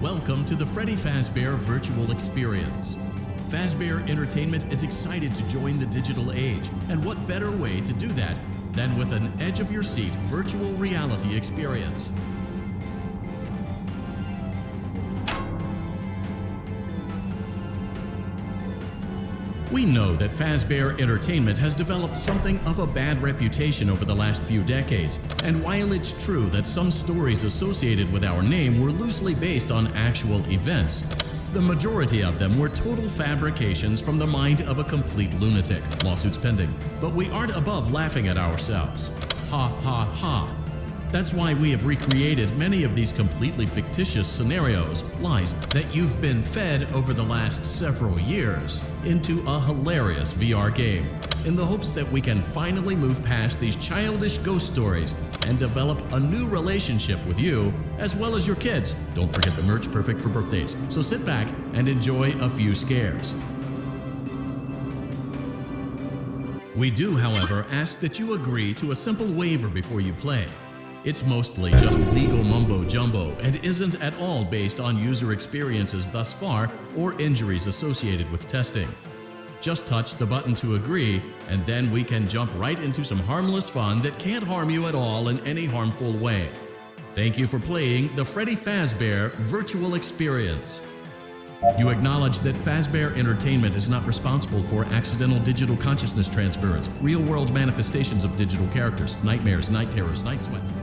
Welcome to the Freddy Fazbear Virtual Experience. Fazbear Entertainment is excited to join the digital age, and what better way to do that than with an edge-of-your-seat virtual reality experience. We know that Fazbear Entertainment has developed something of a bad reputation over the last few decades, and while it's true that some stories associated with our name were loosely based on actual events, the majority of them were total fabrications from the mind of a complete lunatic. Lawsuits pending. But we aren't above laughing at ourselves. Ha ha ha. That's why we have recreated many of these completely fictitious scenarios, lies that you've been fed over the last several years, into a hilarious VR game, in the hopes that we can finally move past these childish ghost stories and develop a new relationship with you, as well as your kids. Don't forget the merch, perfect for birthdays. So sit back and enjoy a few scares. We do, however, ask that you agree to a simple waiver before you play. It's mostly just legal mumbo-jumbo and isn't at all based on user experiences thus far or injuries associated with testing. Just touch the button to agree, and then we can jump right into some harmless fun that can't harm you at all in any harmful way. Thank you for playing the Freddy Fazbear Virtual Experience. You acknowledge that Fazbear Entertainment is not responsible for accidental digital consciousness transfers, real-world manifestations of digital characters, nightmares, night terrors, night sweats.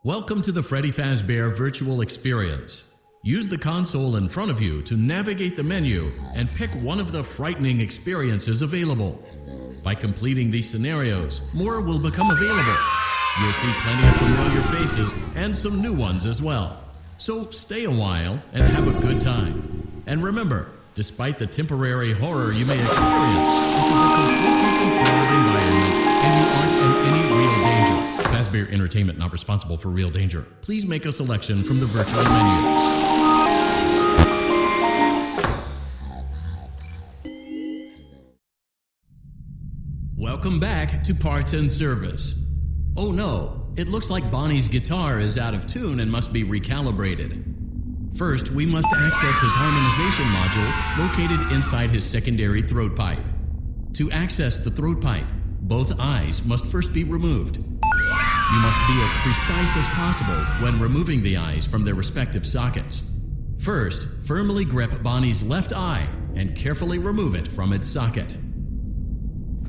Welcome to the Freddy Fazbear Virtual Experience. Use the console in front of you to navigate the menu and pick one of the frightening experiences available. By completing these scenarios, more will become available. You'll see plenty of familiar faces and some new ones as well. So stay a while and have a good time. And remember, despite the temporary horror you may experience, this is a completely controlled environment and you aren't in any real danger. Fazbear Entertainment not responsible for real danger. Please make a selection from the virtual menu. Welcome back to Parts and Service. Oh no, it looks like Bonnie's guitar is out of tune and must be recalibrated. First, we must access his harmonization module located inside his secondary throat pipe. To access the throat pipe, both eyes must first be removed. You must be as precise as possible when removing the eyes from their respective sockets. First, firmly grip Bonnie's left eye and carefully remove it from its socket.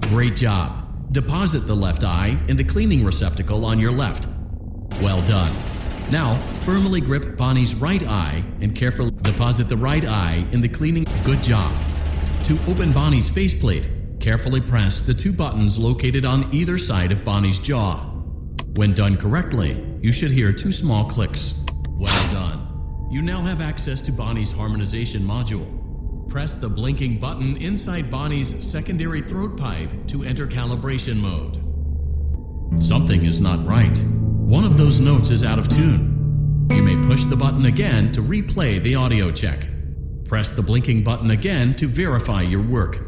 Great job! Deposit the left eye in the cleaning receptacle on your left. Well done. Now, firmly grip Bonnie's right eye and carefully deposit the right eye in the cleaning. Good job. To open Bonnie's faceplate, carefully press the two buttons located on either side of Bonnie's jaw. When done correctly, you should hear two small clicks. Well done. You now have access to Bonnie's harmonization module. Press the blinking button inside Bonnie's secondary throat pipe to enter calibration mode. Something is not right. One of those notes is out of tune. You may push the button again to replay the audio check. Press the blinking button again to verify your work.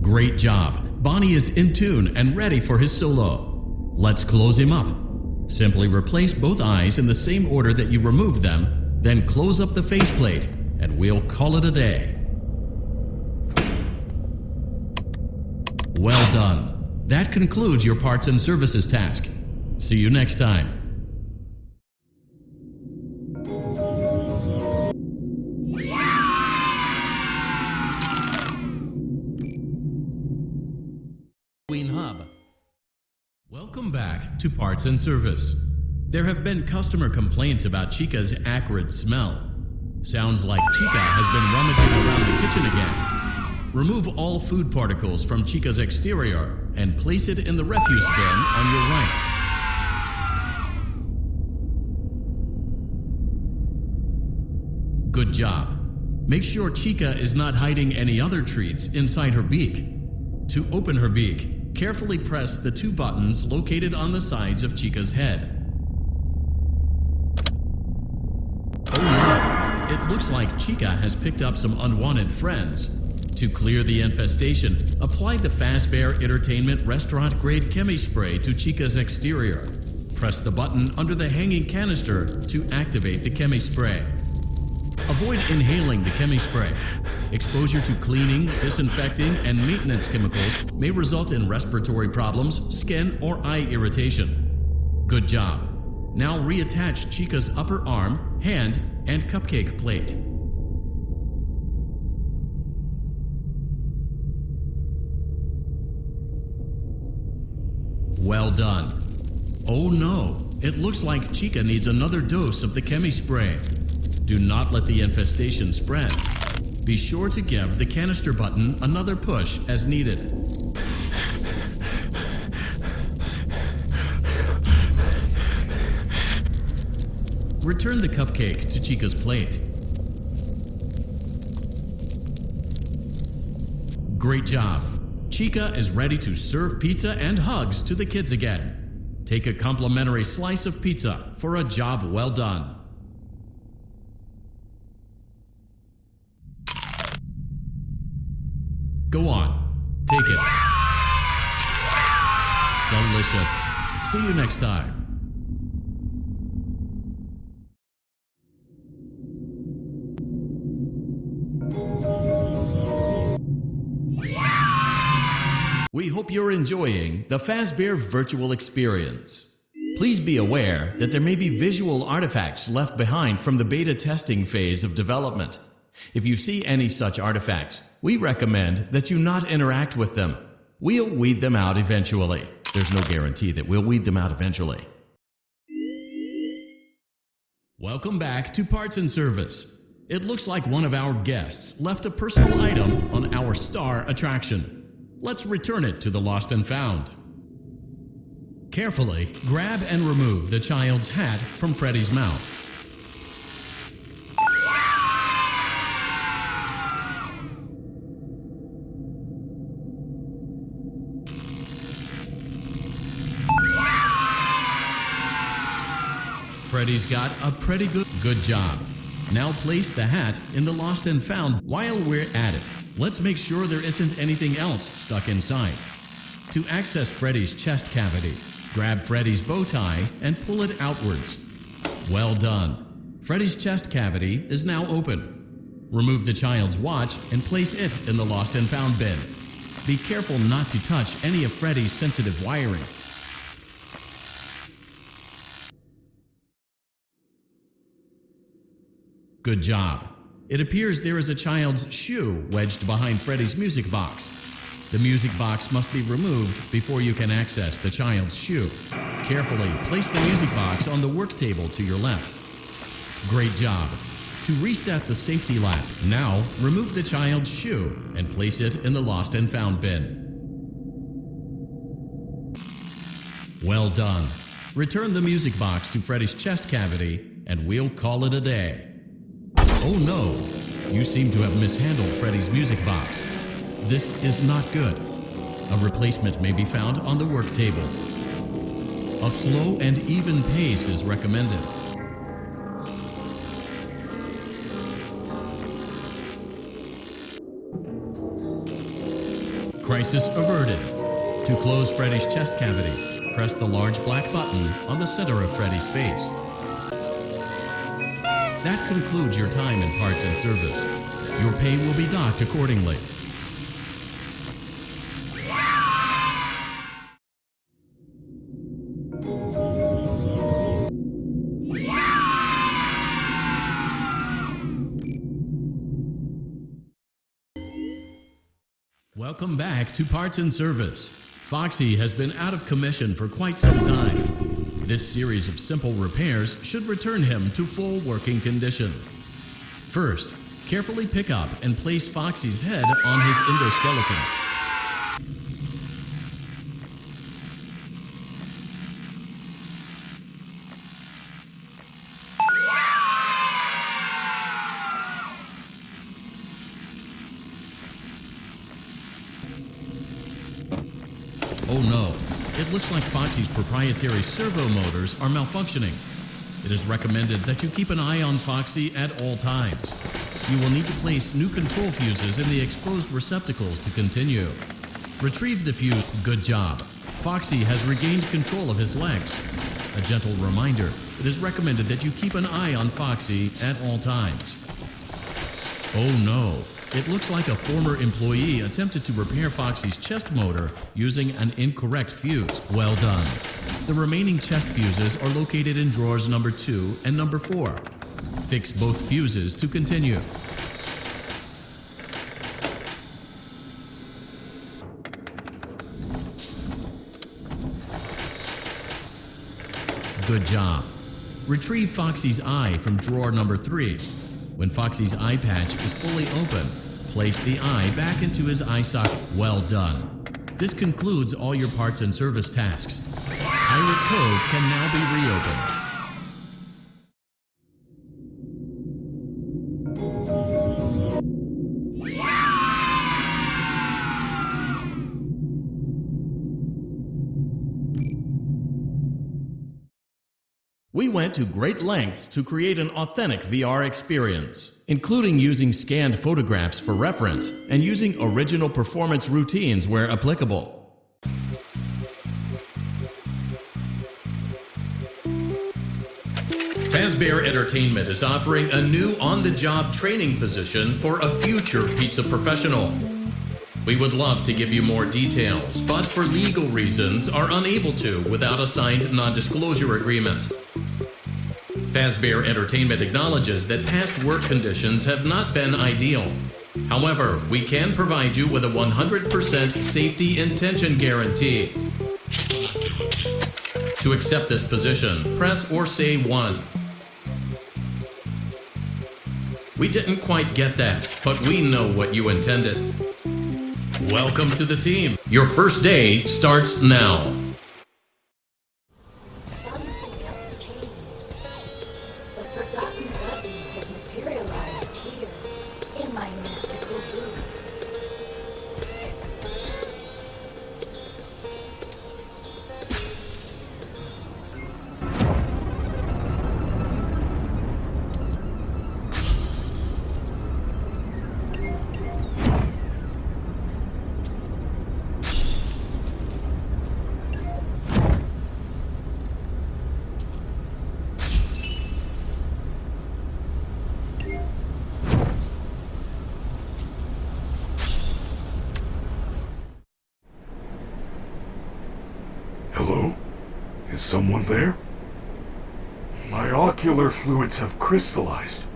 Great job! Bonnie is in tune and ready for his solo. Let's close him up. Simply replace both eyes in the same order that you removed them, then close up the faceplate, and we'll call it a day. Well done. That concludes your parts and services task. See you next time. Hub. Welcome back to Parts and Service. There have been customer complaints about Chica's acrid smell. Sounds like Chica has been rummaging around the kitchen again. Remove all food particles from Chica's exterior and place it in the refuse bin on your right. Good job. Make sure Chica is not hiding any other treats inside her beak. To open her beak, carefully press the two buttons located on the sides of Chica's head. Oh no, it looks like Chica has picked up some unwanted friends. To clear the infestation, apply the Fazbear Entertainment restaurant-grade chemi spray to Chica's exterior. Press the button under the hanging canister to activate the chemi spray. Avoid inhaling the chemi spray. Exposure to cleaning, disinfecting, and maintenance chemicals may result in respiratory problems, skin, or eye irritation. Good job. Now reattach Chica's upper arm, hand, and cupcake plate. Well done. Oh no, it looks like Chica needs another dose of the chemi spray. Do not let the infestation spread. Be sure to give the canister button another push as needed. Return the cupcake to Chica's plate. Great job. Chica is ready to serve pizza and hugs to the kids again. Take a complimentary slice of pizza for a job well done. Go on, take it. Delicious. See you next time. We hope you're enjoying the Fazbear virtual experience. Please be aware that there may be visual artifacts left behind from the beta testing phase of development. If you see any such artifacts, we recommend that you not interact with them. We'll weed them out eventually. There's no guarantee that we'll weed them out eventually. Welcome back to Parts and Service. It looks like one of our guests left a personal item on our star attraction. Let's return it to the Lost and Found. Carefully grab and remove the child's hat from Freddy's mouth. Freddy's got a pretty good job. Now place the hat in the Lost and Found. While we're at it, let's make sure there isn't anything else stuck inside. To access Freddy's chest cavity, grab Freddy's bow tie and pull it outwards. Well done. Freddy's chest cavity is now open. Remove the child's watch and place it in the Lost and Found bin. Be careful not to touch any of Freddy's sensitive wiring. Good job. It appears there is a child's shoe wedged behind Freddy's music box. The music box must be removed before you can access the child's shoe. Carefully place the music box on the work table to your left. Great job. To reset the safety latch, now remove the child's shoe and place it in the Lost and Found bin. Well done. Return the music box to Freddy's chest cavity and we'll call it a day. Oh no, you seem to have mishandled Freddy's music box. This is not good. A replacement may be found on the work table. A slow and even pace is recommended. Crisis averted. To close Freddy's chest cavity, press the large black button on the center of Freddy's face. That concludes your time in Parts and Service. Your pay will be docked accordingly. Welcome back to Parts and Service. Foxy has been out of commission for quite some time. This series of simple repairs should return him to full working condition. First, carefully pick up and place Foxy's head on his endoskeleton. Oh no, it looks like Foxy's proprietary servo motors are malfunctioning. It is recommended that you keep an eye on Foxy at all times. You will need to place new control fuses in the exposed receptacles to continue. Retrieve the fuse. Good job. Foxy has regained control of his legs. A gentle reminder, it is recommended that you keep an eye on Foxy at all times. Oh no, it looks like a former employee attempted to repair Foxy's chest motor using an incorrect fuse. Well done. The remaining chest fuses are located in drawers number 2 and number 4. Fix both fuses to continue. Good job. Retrieve Foxy's eye from drawer number 3. When Foxy's eye patch is fully open, place the eye back into his eye socket. Well done. This concludes all your parts and service tasks. Pirate Cove can now be reopened. We went to great lengths to create an authentic VR experience, including using scanned photographs for reference and using original performance routines where applicable. Fazbear Entertainment is offering a new on-the-job training position for a future pizza professional. We would love to give you more details, but for legal reasons are unable to without a signed non-disclosure agreement. Fazbear Entertainment acknowledges that past work conditions have not been ideal. However, we can provide you with a 100% safety intention guarantee. To accept this position, press or say 1. We didn't quite get that, but we know what you intended. Welcome to the team. Your first day starts now. Something has changed. The forgotten button has materialized here in my mystical booth. Hello? Is someone there? My ocular fluids have crystallized.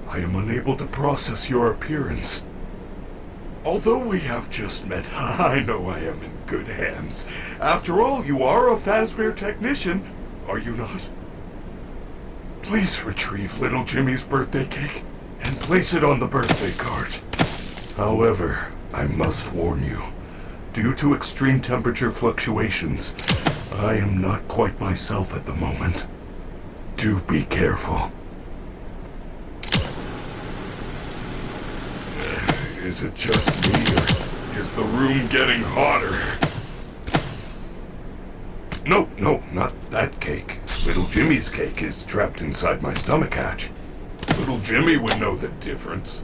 I am unable to process your appearance. Although we have just met, I know I am in good hands. After all, you are a Fazbear technician, are you not? Please retrieve little Jimmy's birthday cake and place it on the birthday card. However, I must warn you, due to extreme temperature fluctuations, I am not quite myself at the moment. Do be careful. Is it just me, or is the room getting hotter? No, not that cake. Little Jimmy's cake is trapped inside my stomach hatch. Little Jimmy would know the difference.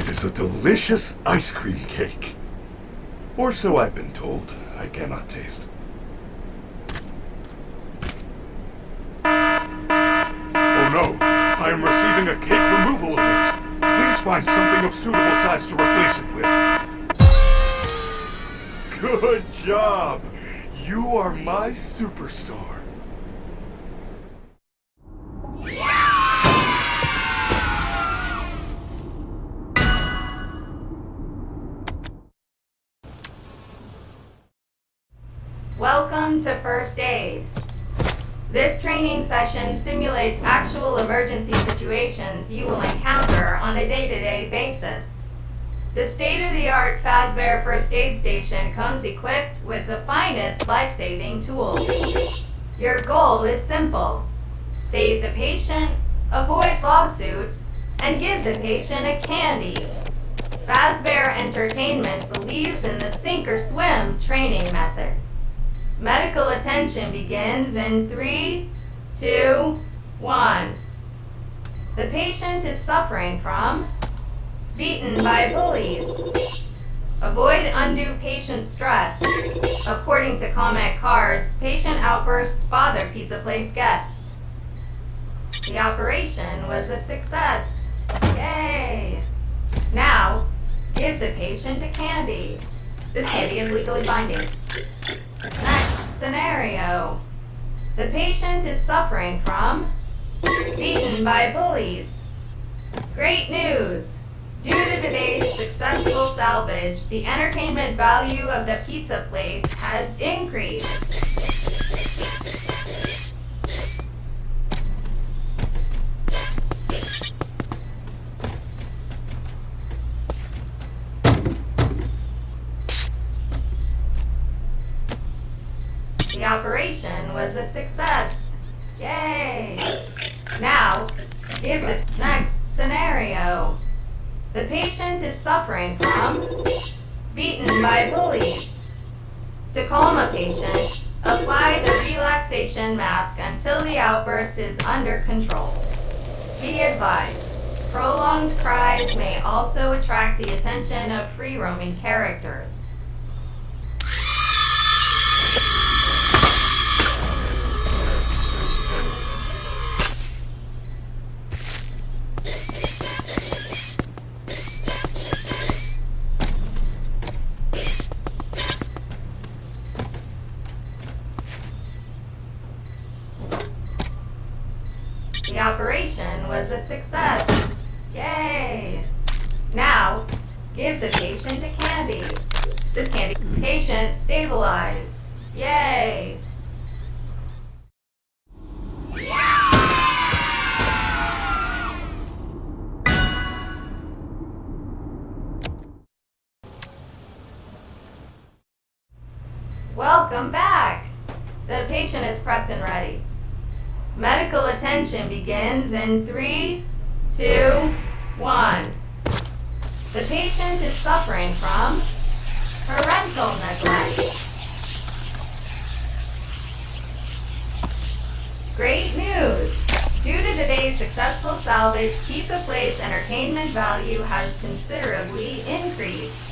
It is a delicious ice cream cake. Or so I've been told. I cannot taste. Oh no! I am receiving a cake removal alert. Please find something of suitable size to replace it with. Good job! You are my superstar. Welcome to First Aid. This training session simulates actual emergency situations you will encounter on a day-to-day basis. The state-of-the-art Fazbear First Aid Station comes equipped with the finest life-saving tools. Your goal is simple. Save the patient, avoid lawsuits, and give the patient a candy. Fazbear Entertainment believes in the sink or swim training method. Medical attention begins in 3, 2, 1. The patient is suffering from beaten by bullies. Avoid undue patient stress. According to comment cards, patient outbursts bother pizza place guests. The operation was a success. Yay! Now, give the patient a candy. This candy is legally binding. Next scenario. The patient is suffering from beaten by bullies. Great news! Due to today's successful salvage, the entertainment value of the pizza place has increased. The operation was a success. Yay! Now, give the next scenario. The patient is suffering from beaten by bullies. To calm a patient, apply the relaxation mask until the outburst is under control. Be advised, prolonged cries may also attract the attention of free-roaming characters. The operation was a success. Yay! Now, give the patient a candy. This candy. Patient stabilized. Yay! Welcome back! The patient is prepped and ready. Medical attention begins in 3, 2, 1. The patient is suffering from parental neglect. Great news! Due to today's successful salvage, pizza place entertainment value has considerably increased.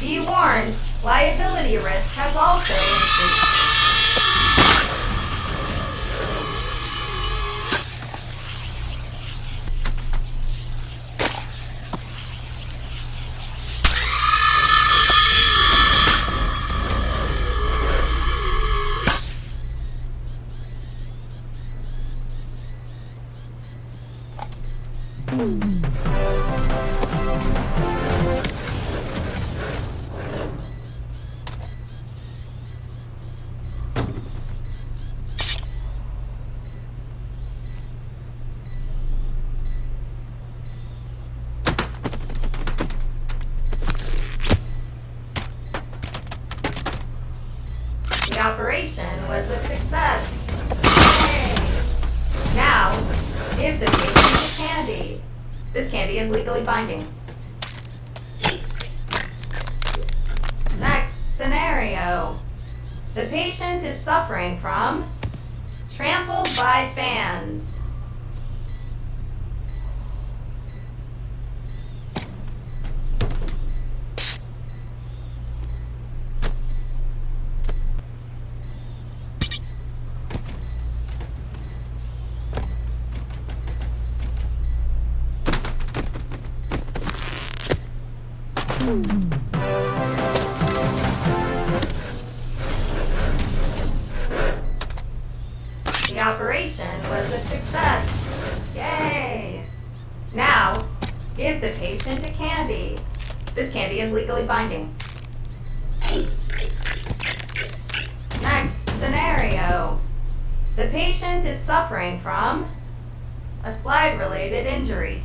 Be warned, liability risk has also increased. The operation was a success. Yay! Now, give the patient a candy. This candy is legally binding. Next scenario. The patient is suffering from trampled by fans. The operation was a success. Yay! Now, give the patient a candy. This candy is legally binding. Next scenario. The patient is suffering from a slide-related injury.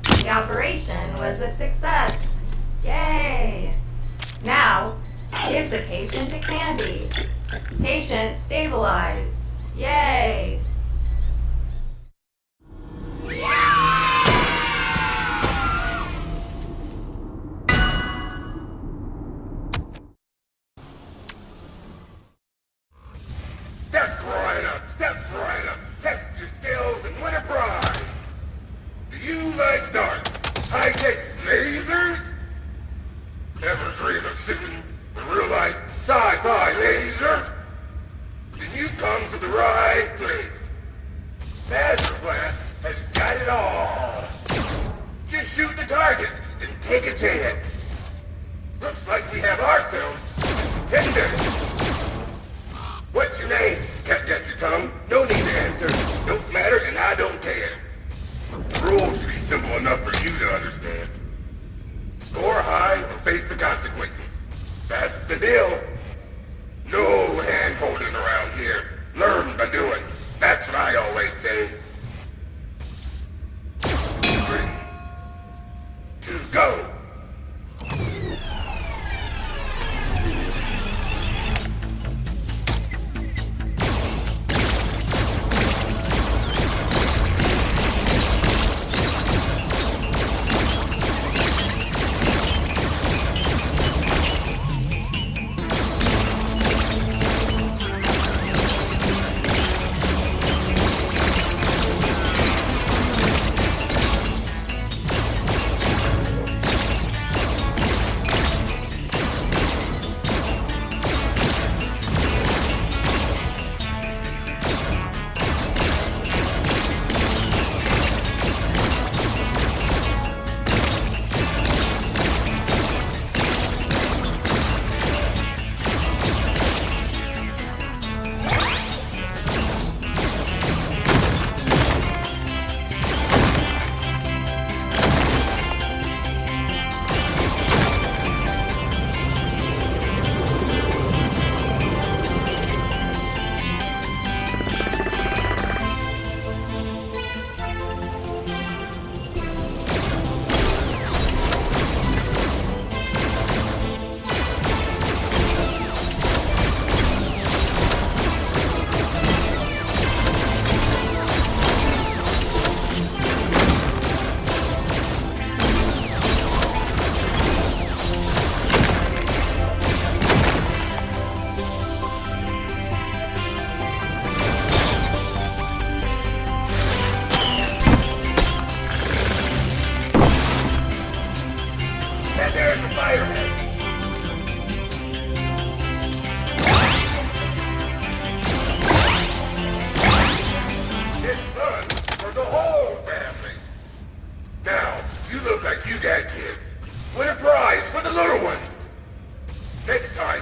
The operation was a success. Yay! Now, give the patient a candy. Patient stabilized. Yay! Step right up, test your skills and win a prize. Do you like dark, high-tech lasers? Ever dream of shooting a real-life sci-fi laser? Then you come to the right place. Masterclass has got it all. Just shoot the target and take a chance. Looks like we have ourselves a contender. What's your name? Can't get your tongue. No need to answer. Don't matter and I don't care. The rules should be simple enough for you to understand. Score high or face the consequences. That's the deal. No hand-holding around here. Learn by doing. That's what I always say. 3, 2, go! You got kids. Win a prize for the little one. Next time,